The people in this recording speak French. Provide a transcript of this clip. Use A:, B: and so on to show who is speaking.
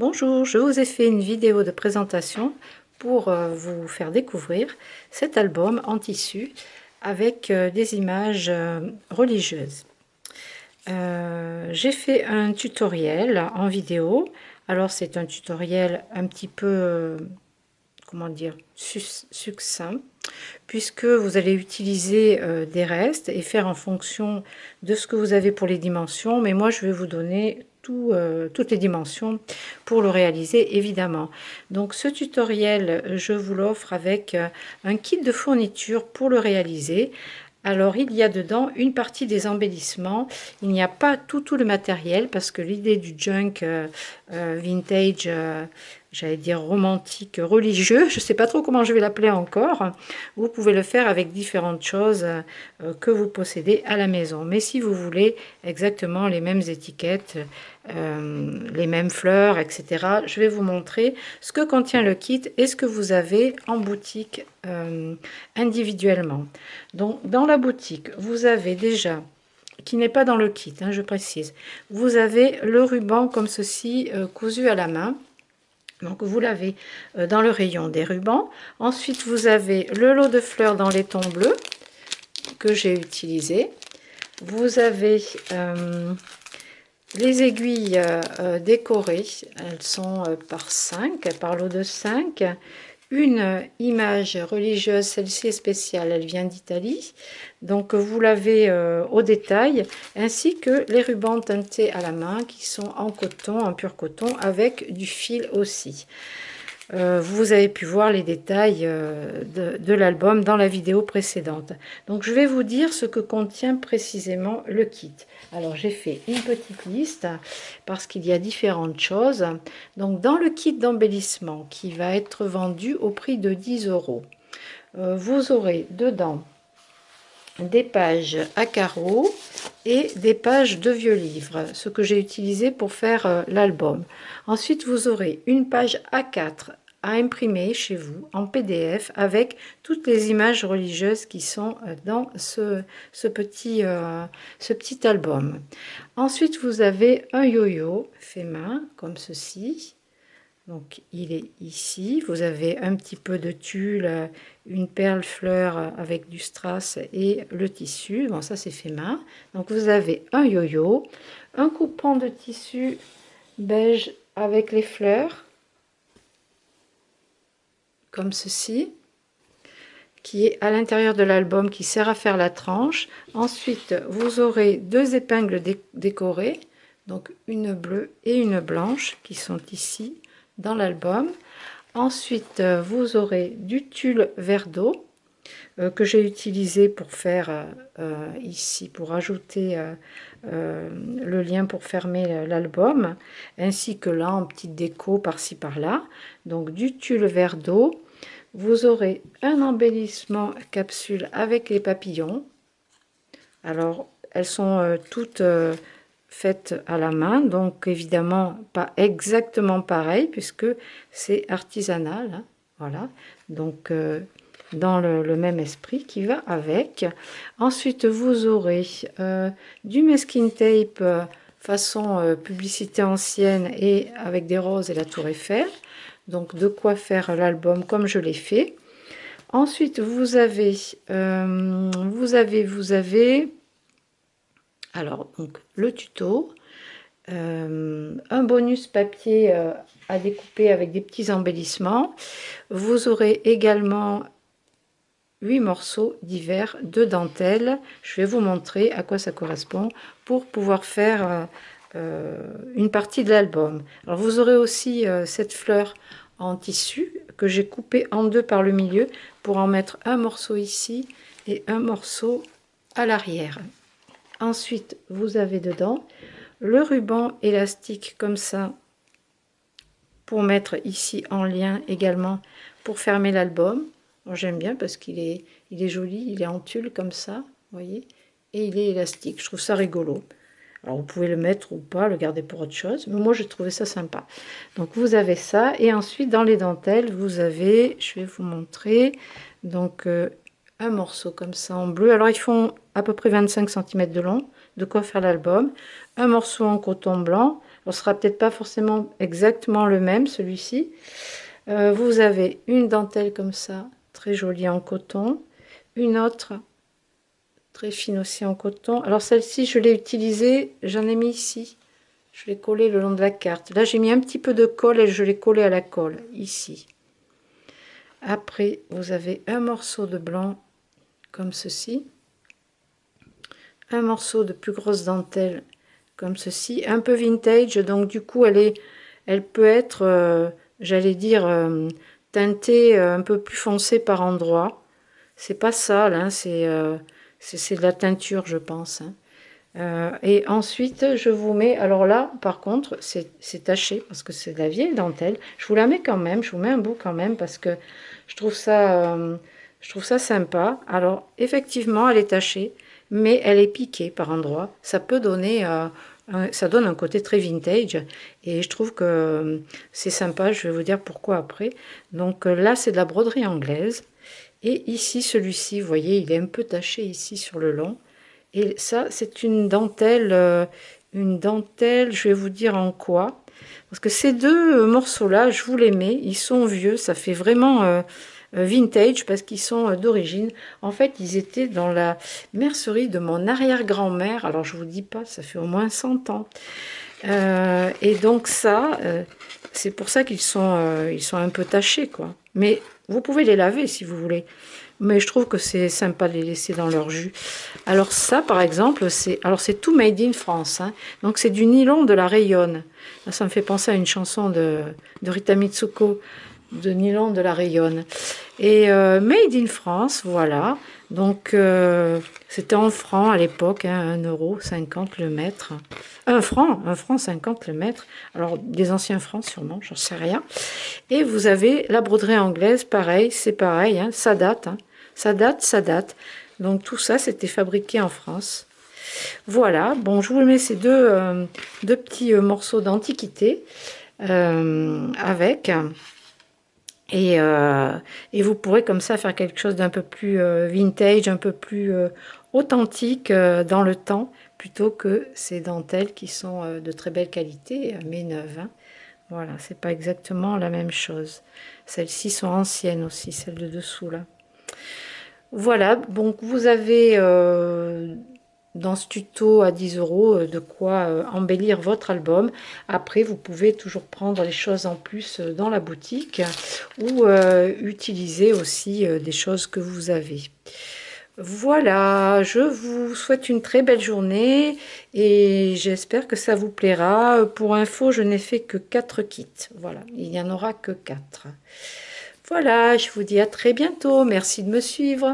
A: Bonjour, je vous ai fait une vidéo de présentation pour vous faire découvrir cet album en tissu avec des images religieuses. J'ai fait un tutoriel en vidéo. Alors c'est un tutoriel un petit peu, comment dire, succinct, puisque vous allez utiliser des restes et faire en fonction de ce que vous avez pour les dimensions, mais moi je vais vous donner toutes les dimensions pour le réaliser évidemment. Donc ce tutoriel, je vous l'offre avec un kit de fourniture pour le réaliser. Alors il y a dedans une partie des embellissements, il n'y a pas tout le matériel parce que l'idée du junk vintage, j'allais dire romantique, religieux, je ne sais pas trop comment je vais l'appeler encore, vous pouvez le faire avec différentes choses que vous possédez à la maison. Mais si vous voulez exactement les mêmes étiquettes, les mêmes fleurs, etc., je vais vous montrer ce que contient le kit et ce que vous avez en boutique individuellement. Donc dans la boutique, vous avez déjà, qui n'est pas dans le kit, hein, je précise, vous avez le ruban comme ceci, cousu à la main. Donc vous l'avez dans le rayon des rubans. Ensuite vous avez le lot de fleurs dans les tons bleus que j'ai utilisé. Vous avez les aiguilles décorées, elles sont par 5, par lot de 5. Une image religieuse, celle-ci est spéciale, elle vient d'Italie, donc vous l'avez au détail, ainsi que les rubans teintés à la main qui sont en coton, en pur coton, avec du fil aussi. Vous avez pu voir les détails de l'album dans la vidéo précédente. Donc je vais vous dire ce que contient précisément le kit. Alors j'ai fait une petite liste parce qu'il y a différentes choses. Donc dans le kit d'embellissement qui va être vendu au prix de 10 €, vous aurez dedans des pages à carreaux et des pages de vieux livres, ce que j'ai utilisé pour faire l'album. Ensuite, vous aurez une page A4 à imprimer chez vous en PDF avec toutes les images religieuses qui sont dans ce petit album. Ensuite, vous avez un yo-yo fait main comme ceci. Donc il est ici, vous avez un petit peu de tulle, une perle fleur avec du strass et le tissu, bon ça c'est fait main. Donc vous avez un yo-yo, un coupon de tissu beige avec les fleurs, comme ceci, qui est à l'intérieur de l'album, qui sert à faire la tranche. Ensuite vous aurez deux épingles décorées, donc une bleue et une blanche qui sont ici dans l'album. Ensuite, vous aurez du tulle vert d'eau que j'ai utilisé pour faire ici, pour ajouter le lien pour fermer l'album, ainsi que là en petite déco par-ci par-là. Donc du tulle vert d'eau. Vous aurez un embellissement capsule avec les papillons. Alors, elles sont toutes faites à la main, donc évidemment pas exactement pareil puisque c'est artisanal, hein, voilà, donc dans le même esprit qui va avec. Ensuite vous aurez du masking tape façon publicité ancienne et avec des roses et la tour Eiffel, donc de quoi faire l'album comme je l'ai fait. Ensuite vous avez alors donc le tuto, un bonus papier à découper avec des petits embellissements. Vous aurez également 8 morceaux divers de dentelle. Je vais vous montrer à quoi ça correspond pour pouvoir faire une partie de l'album. Alors vous aurez aussi cette fleur en tissu que j'ai coupé en deux par le milieu pour en mettre un morceau ici et un morceau à l'arrière. Ensuite, vous avez dedans le ruban élastique comme ça pour mettre ici en lien également pour fermer l'album. J'aime bien parce qu'il est joli, il est en tulle comme ça, voyez, et il est élastique. Je trouve ça rigolo. Alors vous pouvez le mettre ou pas, le garder pour autre chose, mais moi j'ai trouvé ça sympa. Donc vous avez ça, et ensuite dans les dentelles, vous avez, je vais vous montrer, donc un morceau comme ça en bleu. Alors ils font à peu près 25 cm de long, de quoi faire l'album. Un morceau en coton blanc, Alors, ce sera peut-être pas forcément exactement le même, celui-ci. Vous avez une dentelle comme ça, très jolie en coton. Une autre, très fine aussi en coton. Alors, celle-ci, je l'ai utilisée, j'en ai mis ici. Je l'ai collée le long de la carte. Là, j'ai mis un petit peu de colle et je l'ai collée à la colle, ici. Après, vous avez un morceau de blanc, comme ceci. Un morceau de plus grosse dentelle, comme ceci. Un peu vintage, donc du coup, elle peut être, j'allais dire, teintée un peu plus foncée par endroits. C'est pas sale, hein, c'est de la teinture, je pense. Hein. Et ensuite, je vous mets, alors là, par contre, c'est taché parce que c'est de la vieille dentelle. Je vous la mets quand même, je vous mets un bout quand même parce que je trouve ça sympa. Alors, effectivement, elle est tachée, mais elle est piquée par endroits. Ça peut donner, ça donne un côté très vintage et je trouve que c'est sympa. Je vais vous dire pourquoi après. Donc là, c'est de la broderie anglaise. Et ici, celui-ci, vous voyez, il est un peu taché ici sur le long. Et ça, c'est une dentelle, je vais vous dire en quoi. Parce que ces deux morceaux-là, je vous les mets, ils sont vieux, ça fait vraiment vintage parce qu'ils sont d'origine. En fait, ils étaient dans la mercerie de mon arrière-grand-mère. Alors, je vous dis pas, ça fait au moins 100 ans. Et donc ça, c'est pour ça ils sont un peu tachés, quoi. Mais vous pouvez les laver si vous voulez. Mais je trouve que c'est sympa de les laisser dans leur jus. Alors ça, par exemple, c'est tout made in France. Hein. Donc c'est du nylon de la Rayonne. Là, ça me fait penser à une chanson de Rita Mitsuko, de nylon de la Rayonne. Et made in France, voilà. Donc c'était en francs à l'époque, hein, 1,50 € le mètre. Un franc 50 le mètre. Alors des anciens francs sûrement, j'en sais rien. Et vous avez la broderie anglaise, pareil, c'est pareil, hein, ça date. Hein. Ça date, ça date. Donc tout ça, c'était fabriqué en France. Voilà, bon, je vous mets ces deux petits morceaux d'antiquité avec. Et vous pourrez comme ça faire quelque chose d'un peu plus vintage, un peu plus authentique dans le temps, plutôt que ces dentelles qui sont de très belle qualité, mais neuves. Hein. Voilà, c'est pas exactement la même chose. Celles-ci sont anciennes aussi, celles de dessous là. Voilà, donc vous avez dans ce tuto à 10 € de quoi embellir votre album. Après, vous pouvez toujours prendre les choses en plus dans la boutique ou utiliser aussi des choses que vous avez. Voilà, je vous souhaite une très belle journée et j'espère que ça vous plaira. Pour info, je n'ai fait que 4 kits. Voilà, il n'y en aura que 4. Voilà, je vous dis à très bientôt. Merci de me suivre.